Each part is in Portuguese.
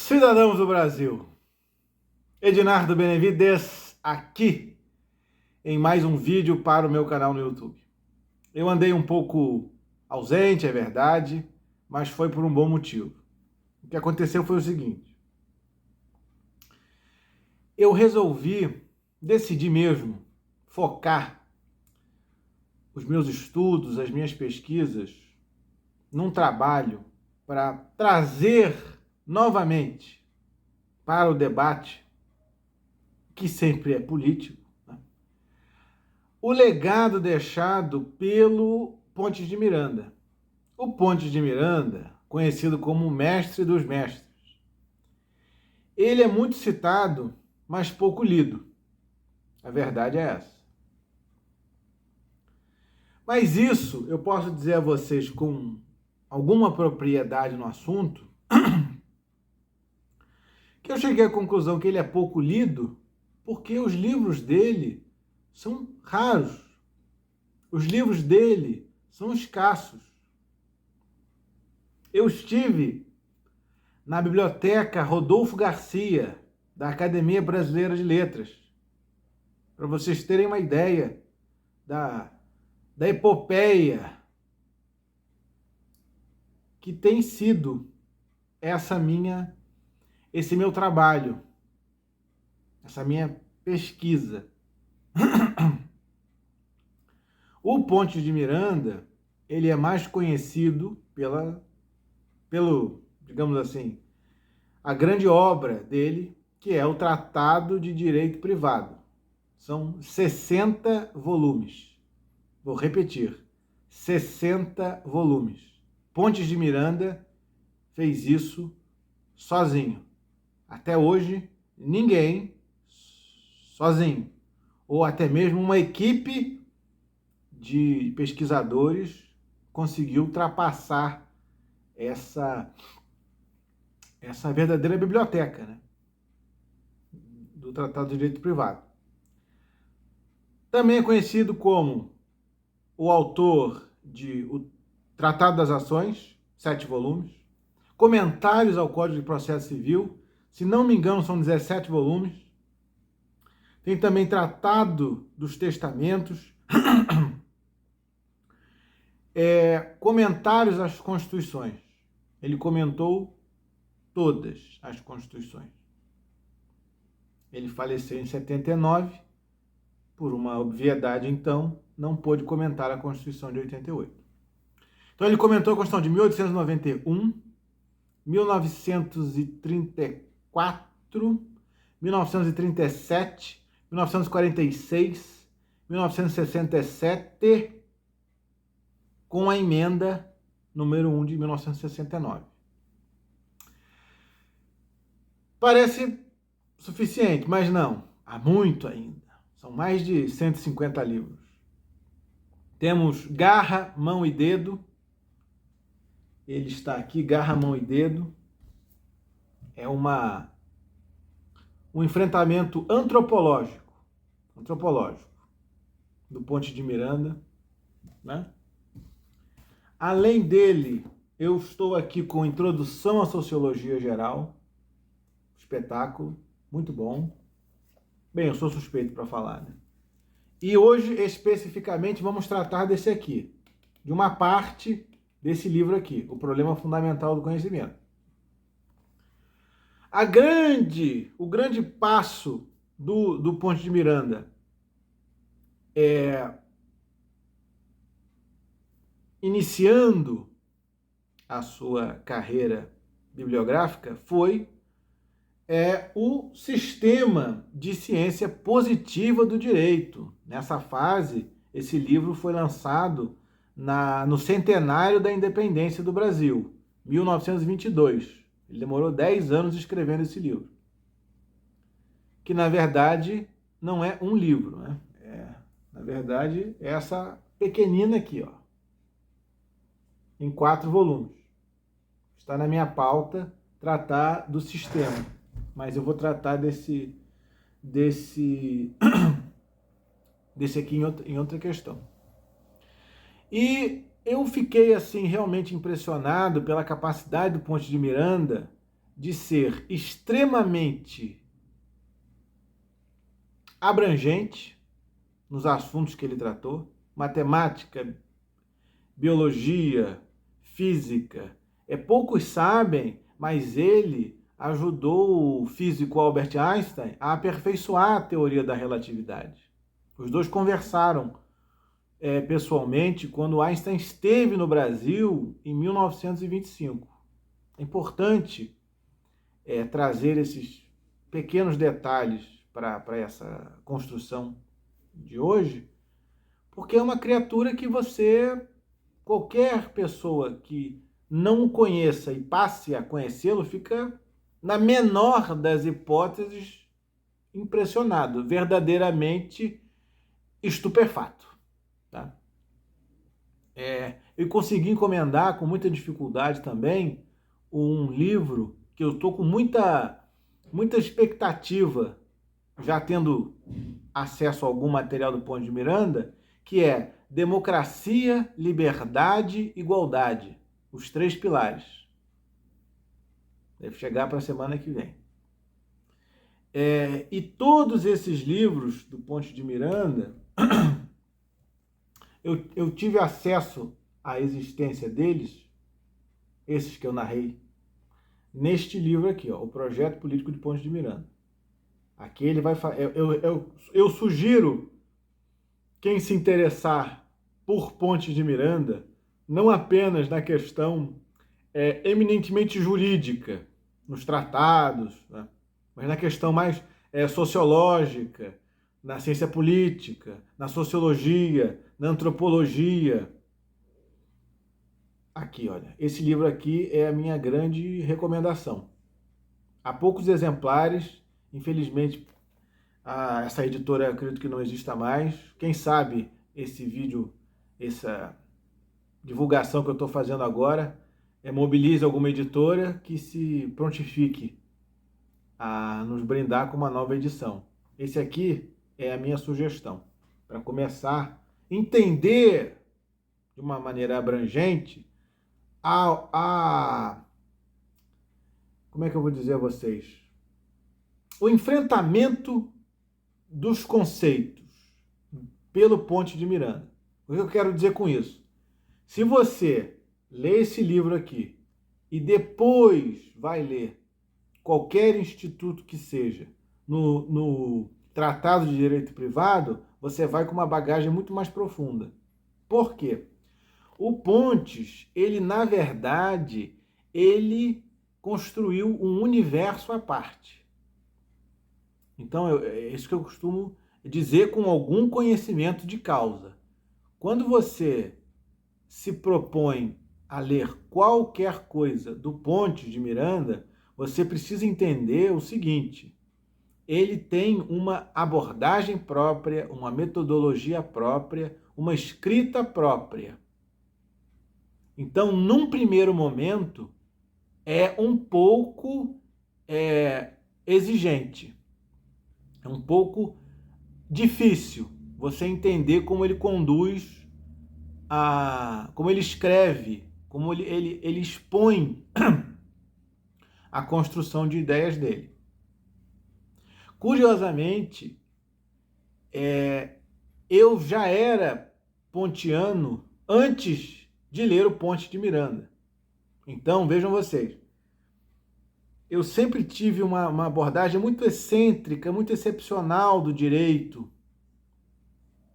Cidadãos do Brasil, Ednardo Benevides aqui em mais um vídeo para o meu canal no YouTube. Eu andei um pouco ausente, é verdade, mas foi por um bom motivo. O que aconteceu foi o seguinte: eu decidi mesmo focar os meus estudos, as minhas pesquisas, num trabalho para trazer novamente para o debate, que sempre é político, né, o legado deixado pelo Pontes de Miranda. O Pontes de Miranda, conhecido como o mestre dos mestres, ele é muito citado, mas pouco lido. A verdade é essa. Mas isso eu posso dizer a vocês com alguma propriedade no assunto, que eu cheguei à conclusão que ele é pouco lido porque os livros dele são raros. Os livros dele são escassos. Eu estive na biblioteca Rodolfo Garcia, da Academia Brasileira de Letras, para vocês terem uma ideia da epopeia que tem sido esse meu trabalho, essa minha pesquisa. O Pontes de Miranda, ele é mais conhecido pelo, digamos assim, a grande obra dele, que é o Tratado de Direito Privado. São 60 volumes. Vou repetir, 60 volumes. Pontes de Miranda fez isso sozinho. Até hoje, ninguém sozinho, ou até mesmo uma equipe de pesquisadores conseguiu ultrapassar essa verdadeira biblioteca, né, do Tratado de Direito Privado. Também é conhecido como o autor de O Tratado das Ações, 7 volumes, Comentários ao Código de Processo Civil, se não me engano são 17 volumes. Tem também Tratado dos Testamentos, Comentários às Constituições. Ele comentou todas as Constituições. Ele faleceu em 79, por uma obviedade, então, não pôde comentar a Constituição de 88. Então ele comentou a Constituição de 1891, 1934, 1937, 1946, 1967, com a emenda número 1 de 1969. Parece suficiente, mas não. Há muito ainda. São mais de 150 livros. Temos Garra, Mão e Dedo. Ele está aqui, Garra, Mão e Dedo. É um enfrentamento antropológico do Pontes de Miranda, né? Além dele, eu estou aqui com Introdução à Sociologia Geral, espetáculo, muito bom. Bem, eu sou suspeito para falar, né? E hoje, especificamente, vamos tratar desse aqui, de uma parte desse livro aqui, O Problema Fundamental do Conhecimento. O grande passo do Pontes de Miranda iniciando a sua carreira bibliográfica foi o sistema de ciência positiva do direito. Nessa fase, esse livro foi lançado no centenário da independência do Brasil, 1922. Ele demorou 10 anos escrevendo esse livro, que na verdade não é um livro, né? Na verdade, é essa pequenina aqui, ó, em 4 volumes. Está na minha pauta tratar do sistema, mas eu vou tratar desse aqui em outra questão. E eu fiquei assim realmente impressionado pela capacidade do Pontes de Miranda de ser extremamente abrangente nos assuntos que ele tratou, matemática, biologia, física. Poucos sabem, mas ele ajudou o físico Albert Einstein a aperfeiçoar a teoria da relatividade. Os dois conversaram pessoalmente quando Einstein esteve no Brasil em 1925. É importante trazer esses pequenos detalhes para essa construção de hoje, porque é uma criatura que qualquer pessoa que não o conheça e passe a conhecê-lo, fica, na menor das hipóteses, impressionado, verdadeiramente estupefato. Tá? Eu consegui encomendar com muita dificuldade também um livro que eu estou com muita expectativa, já tendo acesso a algum material do Ponte de Miranda, que é Democracia, Liberdade, Igualdade. Os 3 pilares. Deve chegar para a semana que vem. E todos esses livros do Ponte de Miranda, eu tive acesso à existência deles, esses que eu narrei, neste livro aqui, ó, O Projeto Político de Ponte de Miranda. Aqui ele vai falar. Eu sugiro quem se interessar por Ponte de Miranda, não apenas na questão eminentemente jurídica, nos tratados, né? Mas na questão mais sociológica, na ciência política, na sociologia, na antropologia. Aqui, olha, esse livro aqui é a minha grande recomendação. Há poucos exemplares, infelizmente, essa editora eu acredito que não exista mais. Quem sabe esse vídeo, essa divulgação que eu estou fazendo agora, mobilize alguma editora que se prontifique a nos brindar com uma nova edição. Esse aqui é a minha sugestão, para começar a entender de uma maneira abrangente como é que eu vou dizer a vocês? O enfrentamento dos conceitos pelo Ponte de Miranda. O que eu quero dizer com isso? Se você lê esse livro aqui e depois vai ler qualquer instituto que seja no Tratado de Direito Privado, você vai com uma bagagem muito mais profunda. Por quê? O Pontes, ele na verdade, ele construiu um universo à parte. Então, é isso que eu costumo dizer com algum conhecimento de causa. Quando você se propõe a ler qualquer coisa do Ponte de Miranda, você precisa entender o seguinte: ele tem uma abordagem própria, uma metodologia própria, uma escrita própria. Então, num primeiro momento, é um pouco exigente, é um pouco difícil você entender como ele conduz, como ele escreve, como ele expõe a construção de ideias dele. Curiosamente, eu já era pontiano antes de ler o Ponte de Miranda. Então, vejam vocês, eu sempre tive uma abordagem muito excêntrica, muito excepcional do direito.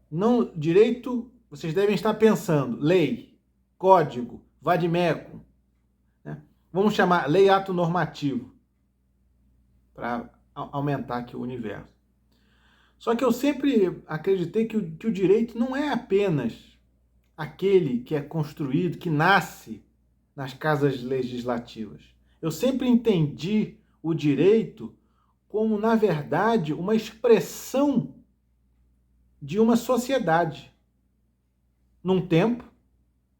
Não, direito, vocês devem estar pensando, lei, código, vade-mecum, né? Vamos chamar lei ato normativo, para aumentar aqui o universo. Só que eu sempre acreditei que o direito não é apenas aquele que é construído, que nasce nas casas legislativas. Eu sempre entendi o direito como, na verdade, uma expressão de uma sociedade, num tempo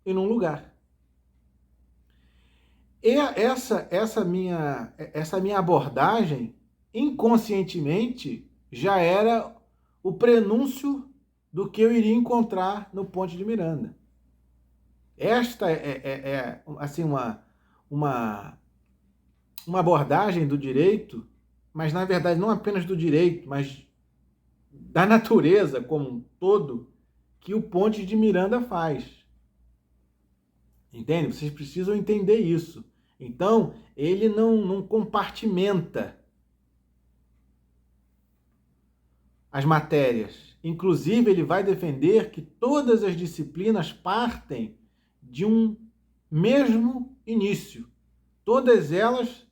e num lugar. E essa minha abordagem, inconscientemente, já era o prenúncio do que eu iria encontrar no Ponte de Miranda. Esta assim, uma abordagem do direito, mas na verdade não apenas do direito, mas da natureza como um todo, que o Pontes de Miranda faz. Entende? Vocês precisam entender isso. Então, ele não compartimenta as matérias. Inclusive, ele vai defender que todas as disciplinas partem de um mesmo início. Todas elas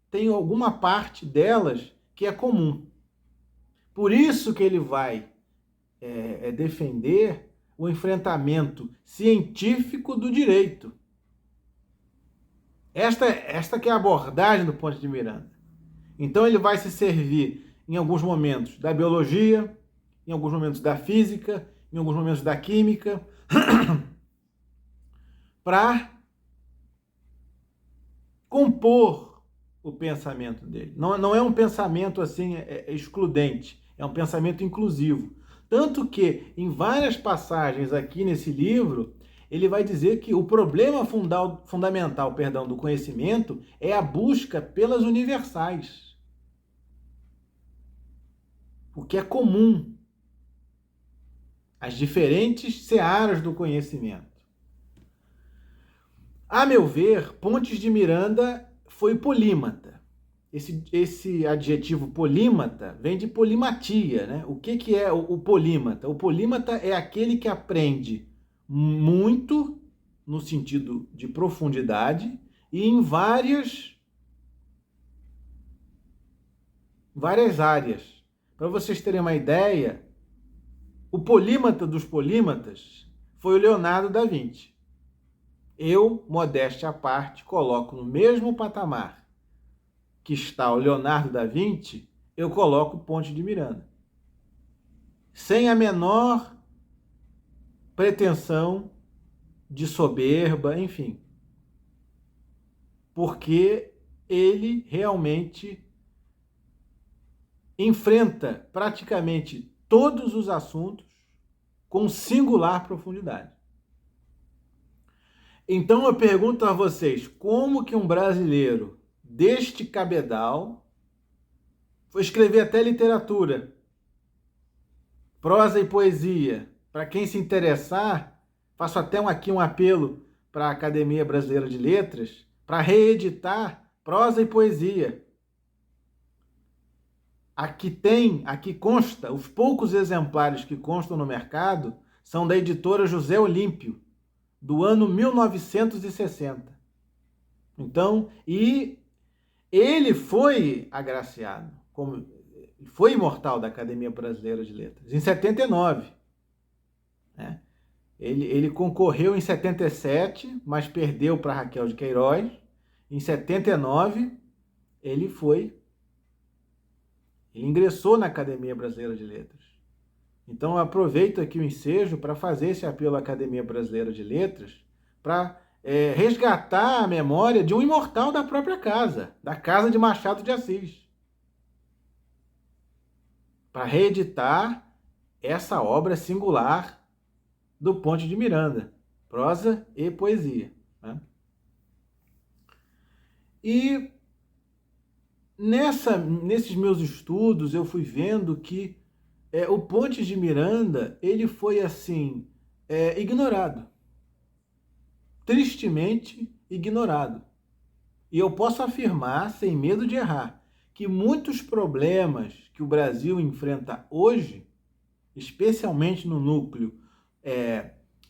têm alguma parte delas que é comum. Por isso que ele vai defender o enfrentamento científico do direito. Esta que é a abordagem do Pontes de Miranda. Então ele vai se servir em alguns momentos da biologia, em alguns momentos da física, em alguns momentos da química, para compor o pensamento dele. Não é um pensamento assim excludente, é um pensamento inclusivo. Tanto que em várias passagens aqui nesse livro, ele vai dizer que o problema fundamental do conhecimento é a busca pelas universais. O que é comum. As diferentes searas do conhecimento. A meu ver, Pontes de Miranda foi polímata. Esse adjetivo polímata vem de polimatia, né? O que é o polímata? O polímata é aquele que aprende muito, no sentido de profundidade, e em várias áreas. Para vocês terem uma ideia, o polímata dos polímatas foi o Leonardo da Vinci. Eu, modéstia à parte, coloco no mesmo patamar que está o Leonardo da Vinci, eu coloco o Pontes de Miranda. Sem a menor pretensão de soberba, enfim. Porque ele realmente enfrenta praticamente todos os assuntos com singular profundidade. Então eu pergunto a vocês, como que um brasileiro deste cabedal foi escrever até literatura, prosa e poesia? Para quem se interessar, faço até aqui um apelo para a Academia Brasileira de Letras para reeditar prosa e poesia. Aqui consta, os poucos exemplares que constam no mercado são da editora José Olímpio, do ano 1960. Então, e ele foi agraciado, foi imortal da Academia Brasileira de Letras, em 79. Né? Ele concorreu em 77, mas perdeu para Raquel de Queiroz. Em 79, ele ingressou na Academia Brasileira de Letras. Então, eu aproveito aqui o ensejo para fazer esse apelo à Academia Brasileira de Letras para resgatar a memória de um imortal da própria casa, da casa de Machado de Assis. Para reeditar essa obra singular do Pontes de Miranda, prosa e poesia. Né? E nesses meus estudos eu fui vendo que o Pontes de Miranda, ele foi assim, ignorado. Tristemente ignorado. E eu posso afirmar, sem medo de errar, que muitos problemas que o Brasil enfrenta hoje, especialmente no núcleo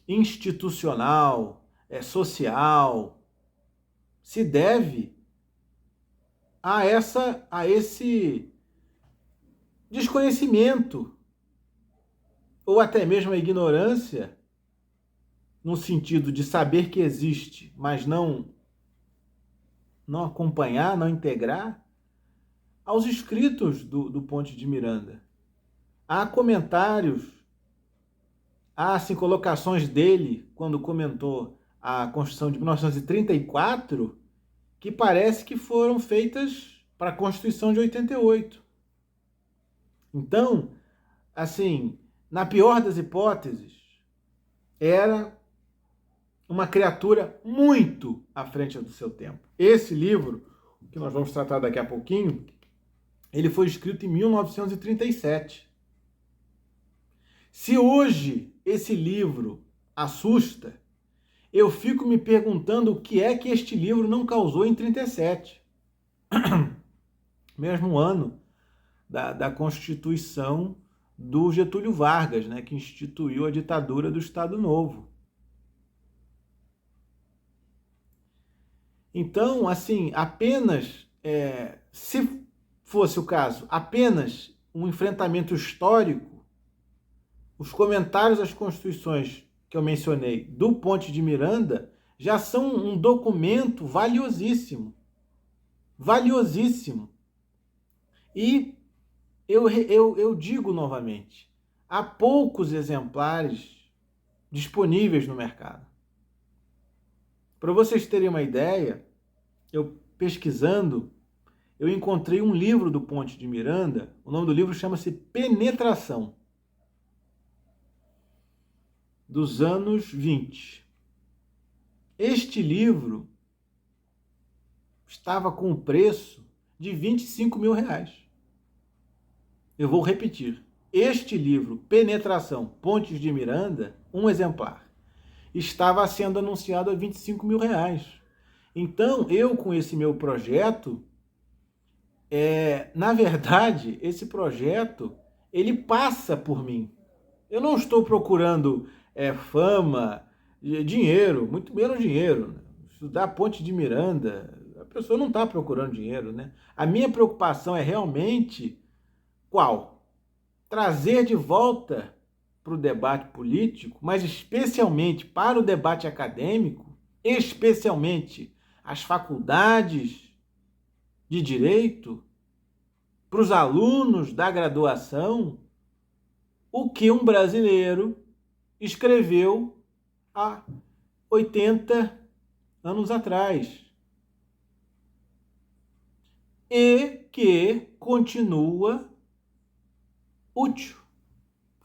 institucional, social, se deve a esse desconhecimento ou até mesmo a ignorância, no sentido de saber que existe, mas não acompanhar, não integrar, aos escritos do Pontes de Miranda. Há comentários, há assim, colocações dele, quando comentou a Constituição de 1934, que parece que foram feitas para a Constituição de 88. Então, assim, na pior das hipóteses, era uma criatura muito à frente do seu tempo. Esse livro, que que nós vamos tratar daqui a pouquinho, ele foi escrito em 1937. Se hoje esse livro assusta, eu fico me perguntando o que é que este livro não causou em 37. Mesmo ano da Constituição do Getúlio Vargas, né, que instituiu a ditadura do Estado Novo. Então, assim, apenas, se fosse o caso, apenas um enfrentamento histórico, os comentários às constituições que eu mencionei do Ponte de Miranda já são um documento valiosíssimo. Valiosíssimo. E eu digo novamente, há poucos exemplares disponíveis no mercado. Para vocês terem uma ideia, eu pesquisando, eu encontrei um livro do Ponte de Miranda, o nome do livro chama-se Penetração, dos anos 20. Este livro estava com o preço de 25 mil reais. Eu vou repetir. Este livro, Penetração, Pontes de Miranda, um exemplar, estava sendo anunciado a 25 mil reais. Então, eu com esse meu projeto, na verdade, esse projeto, ele passa por mim. Eu não estou procurando fama, dinheiro, muito menos dinheiro. Estudar Ponte de Miranda, a pessoa não está procurando dinheiro, né? A minha preocupação é realmente qual? Trazer de volta para o debate político, mas especialmente para o debate acadêmico, especialmente as faculdades de direito, para os alunos da graduação, o que um brasileiro escreveu há 80 anos atrás e que continua útil,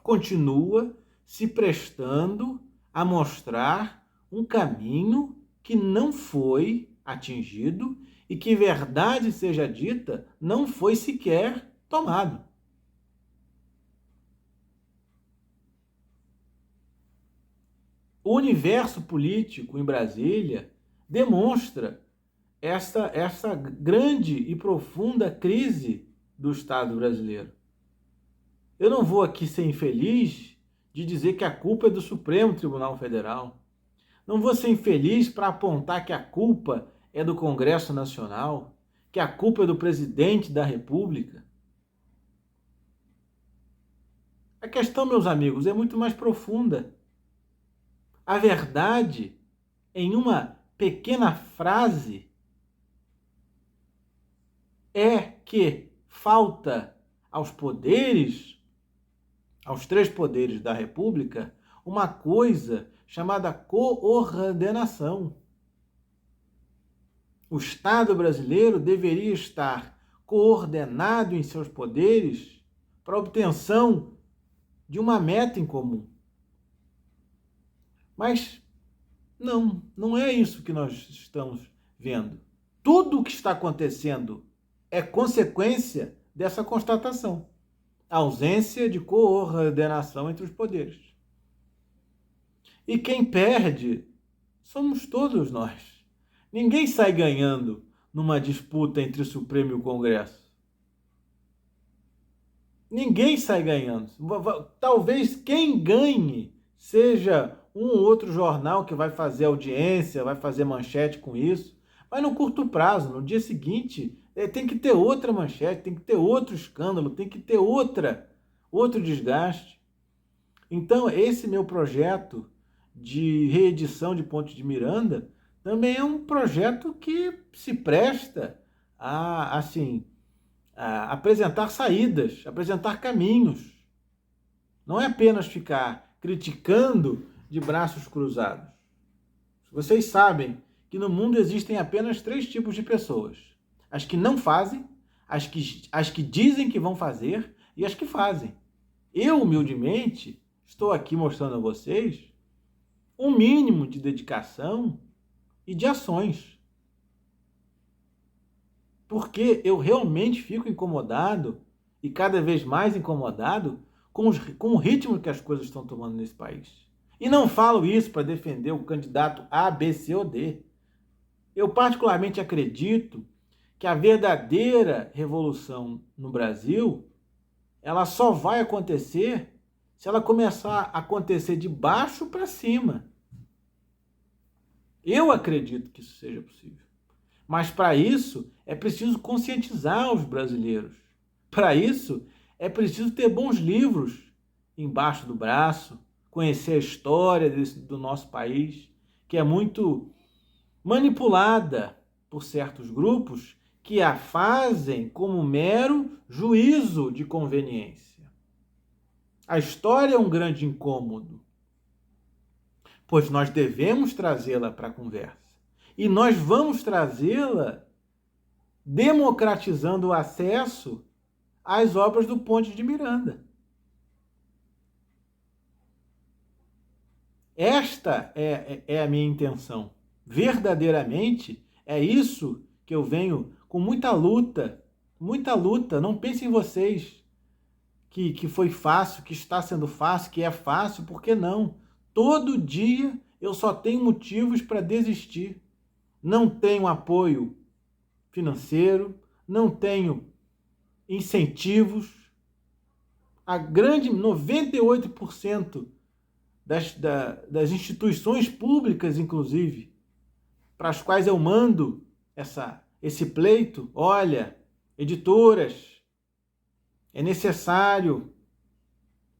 continua se prestando a mostrar um caminho que não foi atingido e que, verdade seja dita, não foi sequer tomado. O universo político em Brasília demonstra essa grande e profunda crise do Estado brasileiro. Eu não vou aqui ser infeliz de dizer que a culpa é do Supremo Tribunal Federal. Não vou ser infeliz para apontar que a culpa é do Congresso Nacional, que a culpa é do presidente da República. A questão, meus amigos, é muito mais profunda. A verdade, em uma pequena frase, é que falta aos poderes, aos três poderes da República, uma coisa chamada coordenação. O Estado brasileiro deveria estar coordenado em seus poderes para a obtenção de uma meta em comum. Mas não é isso que nós estamos vendo. Tudo o que está acontecendo é consequência dessa constatação. A ausência de coordenação entre os poderes. E quem perde somos todos nós. Ninguém sai ganhando numa disputa entre o Supremo e o Congresso. Ninguém sai ganhando. Talvez quem ganhe seja um ou outro jornal que vai fazer audiência, vai fazer manchete com isso, mas no curto prazo, no dia seguinte, tem que ter outra manchete, tem que ter outro escândalo, tem que ter outro desgaste. Então, esse meu projeto de reedição de Ponte de Miranda também é um projeto que se presta a apresentar saídas, apresentar caminhos. Não é apenas ficar criticando de braços cruzados. Vocês sabem que no mundo existem apenas 3 tipos de pessoas. As que não fazem, as que dizem que vão fazer e as que fazem. Eu, humildemente, estou aqui mostrando a vocês um mínimo de dedicação e de ações. porque eu realmente fico incomodado, e cada vez mais incomodado, com o ritmo que as coisas estão tomando nesse país. E não falo isso para defender o candidato A, B, C ou D. Eu particularmente acredito que a verdadeira revolução no Brasil, ela só vai acontecer se ela começar a acontecer de baixo para cima. Eu acredito que isso seja possível. Mas para isso é preciso conscientizar os brasileiros. Para isso é preciso ter bons livros embaixo do braço, conhecer a história do nosso país, que é muito manipulada por certos grupos que a fazem como mero juízo de conveniência. A história é um grande incômodo, pois nós devemos trazê-la para a conversa. E nós vamos trazê-la democratizando o acesso às obras do Ponte de Miranda. Esta é a minha intenção. Verdadeiramente, é isso que eu venho com muita luta. Muita luta. Não pensem em vocês que foi fácil, que está sendo fácil, que é fácil, porque não. Todo dia eu só tenho motivos para desistir. Não tenho apoio financeiro, não tenho incentivos. A grande 98% das instituições públicas, inclusive, para as quais eu mando esse pleito, olha, editoras, é necessário,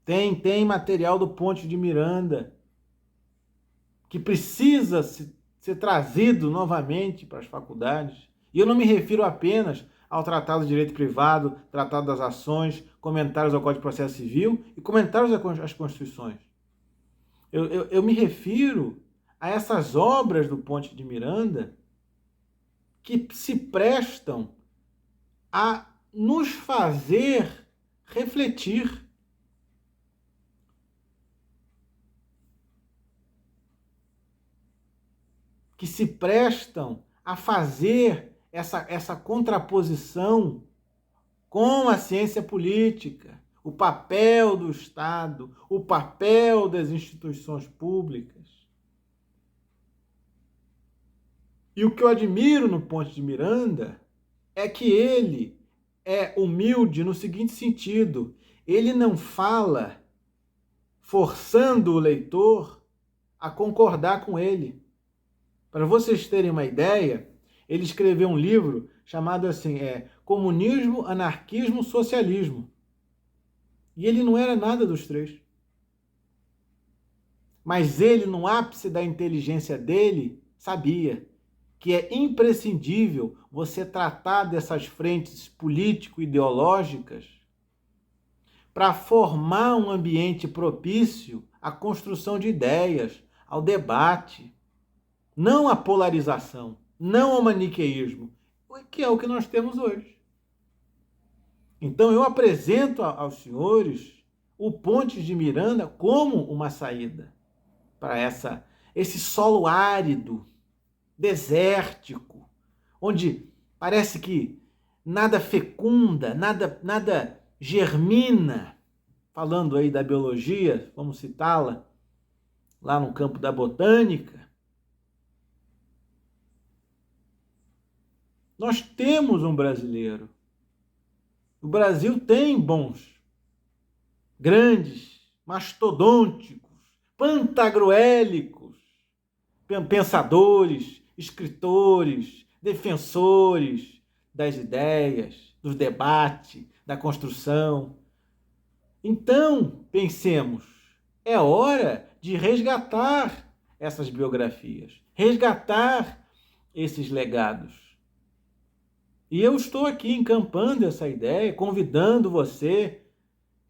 tem material do Ponte de Miranda que precisa ser trazido novamente para as faculdades. E eu não me refiro apenas ao Tratado de Direito Privado, Tratado das Ações, comentários ao Código de Processo Civil e comentários às Constituições. Eu me refiro a essas obras do Ponte de Miranda que se prestam a nos fazer refletir. Que se prestam a fazer essa contraposição com a ciência política, o papel do Estado, o papel das instituições públicas. E o que eu admiro no Ponte de Miranda é que ele é humilde no seguinte sentido: ele não fala forçando o leitor a concordar com ele. Para vocês terem uma ideia, ele escreveu um livro chamado assim, Comunismo, Anarquismo, Socialismo. E ele não era nada dos três. Mas ele, no ápice da inteligência dele, sabia que é imprescindível você tratar dessas frentes político-ideológicas para formar um ambiente propício à construção de ideias, ao debate, não à polarização, não ao maniqueísmo, que é o que nós temos hoje. Então eu apresento aos senhores o Ponte de Miranda como uma saída para esse solo árido, desértico, onde parece que nada fecunda, nada germina. Falando aí da biologia, vamos citá-la, lá no campo da botânica. Nós temos um brasileiro. O Brasil tem bons, grandes, mastodônticos, pantagruélicos, pensadores, escritores, defensores das ideias, do debate, da construção. Então, pensemos, é hora de resgatar essas biografias, resgatar esses legados. E eu estou aqui encampando essa ideia, convidando você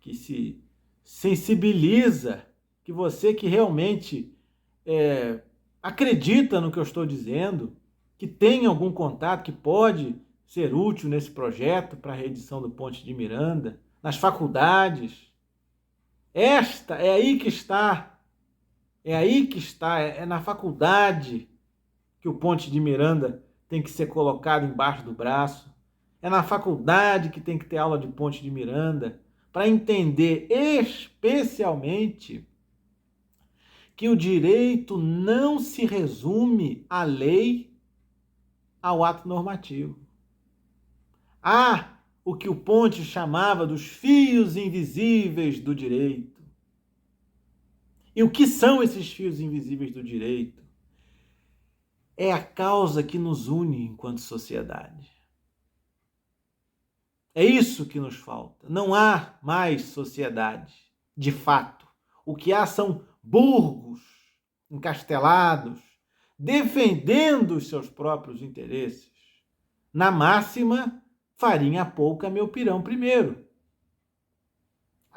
que se sensibiliza, que você que realmente acredita no que eu estou dizendo, que tem algum contato que pode ser útil nesse projeto para a reedição do Ponte de Miranda, nas faculdades. É aí que está, é na faculdade que o Ponte de Miranda tem que ser colocado embaixo do braço, é na faculdade que tem que ter aula de Ponte de Miranda, para entender especialmente que o direito não se resume à lei, ao ato normativo. Há o que o Ponte chamava dos fios invisíveis do direito. E o que são esses fios invisíveis do direito? É a causa que nos une enquanto sociedade. É isso que nos falta. Não há mais sociedade, de fato. O que há são burgos encastelados, defendendo os seus próprios interesses. Na máxima, farinha pouca, meu pirão primeiro.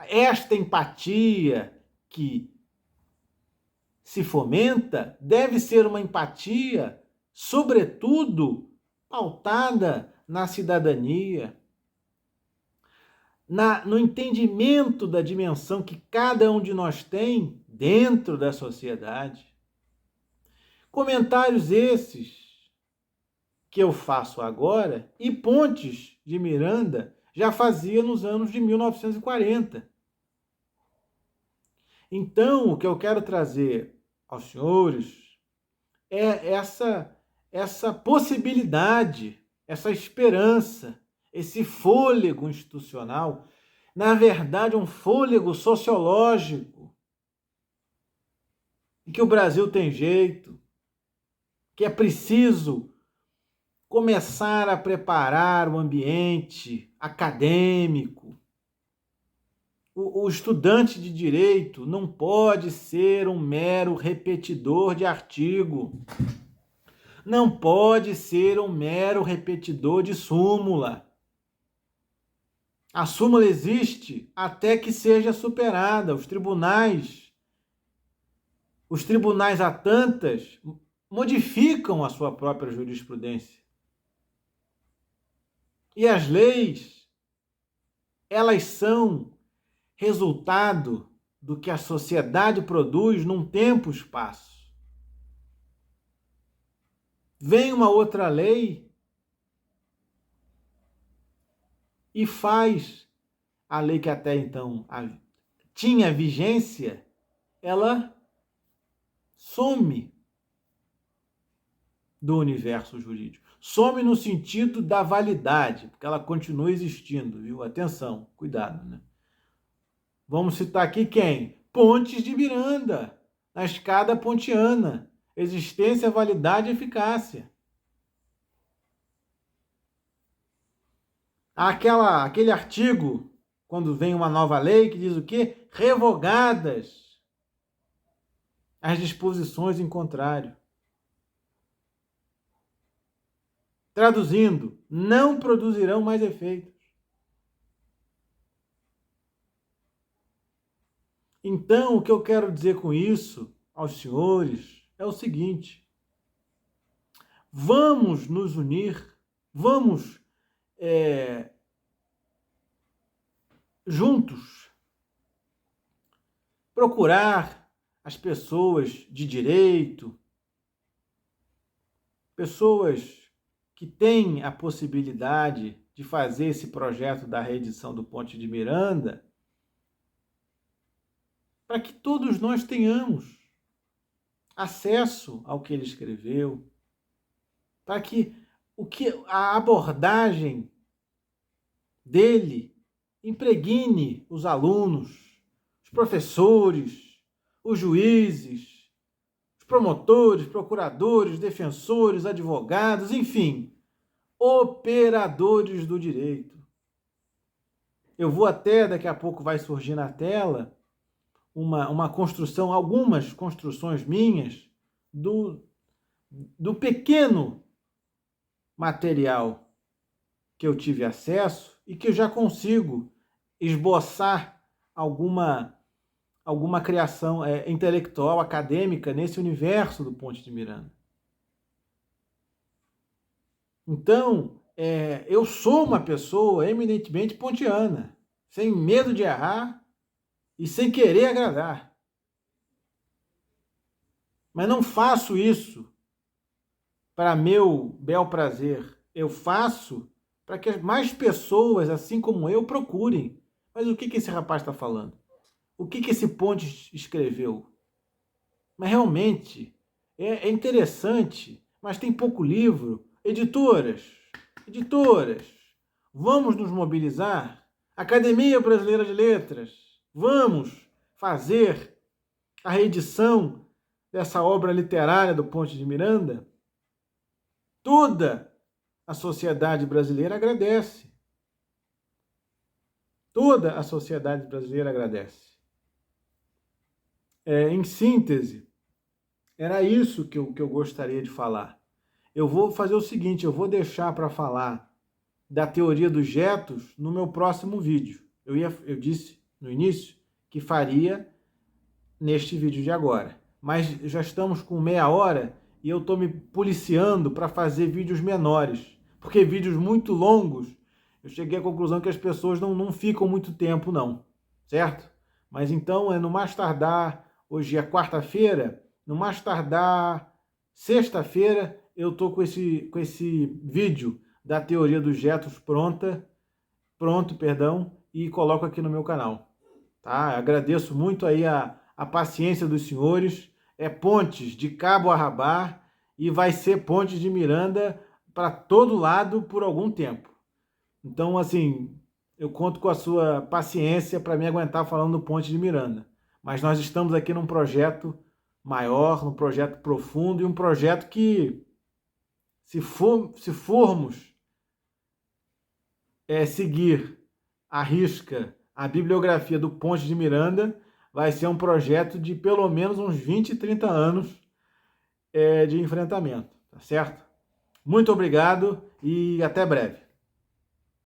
Esta empatia que se fomenta deve ser uma empatia, sobretudo, pautada na cidadania, no entendimento da dimensão que cada um de nós tem dentro da sociedade. Comentários esses que eu faço agora e Pontes de Miranda já fazia nos anos de 1940. Então, o que eu quero trazer aos senhores é essa possibilidade, essa esperança, esse fôlego institucional, na verdade, um fôlego sociológico, e que o Brasil tem jeito, que é preciso começar a preparar o ambiente acadêmico. O estudante de direito não pode ser um mero repetidor de artigo. Não pode ser um mero repetidor de súmula. A súmula existe até que seja superada. Os tribunais a tantas, modificam a sua própria jurisprudência. E as leis, elas são resultado do que a sociedade produz num tempo e espaço. Vem uma outra lei e faz a lei que até então tinha vigência, ela some do universo jurídico. Some no sentido da validade, porque ela continua existindo, viu? Atenção, cuidado, né? Vamos citar aqui quem? Pontes de Miranda, na escada pontiana. Existência, validade e eficácia. Aquele artigo, quando vem uma nova lei, que diz o quê? Revogadas as disposições em contrário. Traduzindo, não produzirão mais efeitos. Então, o que eu quero dizer com isso aos senhores é o seguinte: vamos nos unir, vamos juntos procurar as pessoas de direito, pessoas que têm a possibilidade de fazer esse projeto da reedição do Ponte de Miranda, para que todos nós tenhamos acesso ao que ele escreveu, para que a abordagem dele impregne os alunos, os professores, os juízes, os promotores, procuradores, defensores, advogados, enfim, operadores do direito. Eu vou até, daqui a pouco vai surgir na tela, uma construção, algumas construções minhas do pequeno material que eu tive acesso e que eu já consigo esboçar alguma criação intelectual, acadêmica nesse universo do Ponte de Miranda. Então, eu sou uma pessoa eminentemente pontiana, sem medo de errar e sem querer agradar. Mas não faço isso para meu bel prazer. Eu faço para que mais pessoas, assim como eu, procurem. Mas o que esse rapaz está falando? O que esse Pontes escreveu? Mas realmente é interessante, mas tem pouco livro. Editoras, vamos nos mobilizar? Academia Brasileira de Letras, vamos fazer a reedição dessa obra literária do Pontes de Miranda? Toda a sociedade brasileira agradece. Toda a sociedade brasileira agradece. Em síntese, era isso que eu gostaria de falar. Eu vou fazer o seguinte, eu vou deixar para falar da teoria dos jetos no meu próximo vídeo. Eu disse no início que faria neste vídeo de agora. Mas já estamos com meia hora e eu estou me policiando para fazer vídeos menores. Porque vídeos muito longos, eu cheguei à conclusão que as pessoas não ficam muito tempo não, certo? Mas então, no mais tardar, hoje é quarta-feira, no mais tardar sexta-feira, eu estou com esse vídeo da teoria dos jetos pronto, e coloco aqui no meu canal. Tá? Agradeço muito aí a paciência dos senhores. É Pontes de cabo a rabo e vai ser Pontes de Miranda para todo lado por algum tempo. Então, assim, eu conto com a sua paciência para me aguentar falando do Pontes de Miranda. Mas nós estamos aqui num projeto maior, num projeto profundo e um projeto que, se formos seguir à risca a bibliografia do Pontes de Miranda, vai ser um projeto de pelo menos uns 20, 30 anos de enfrentamento, tá certo? Muito obrigado e até breve.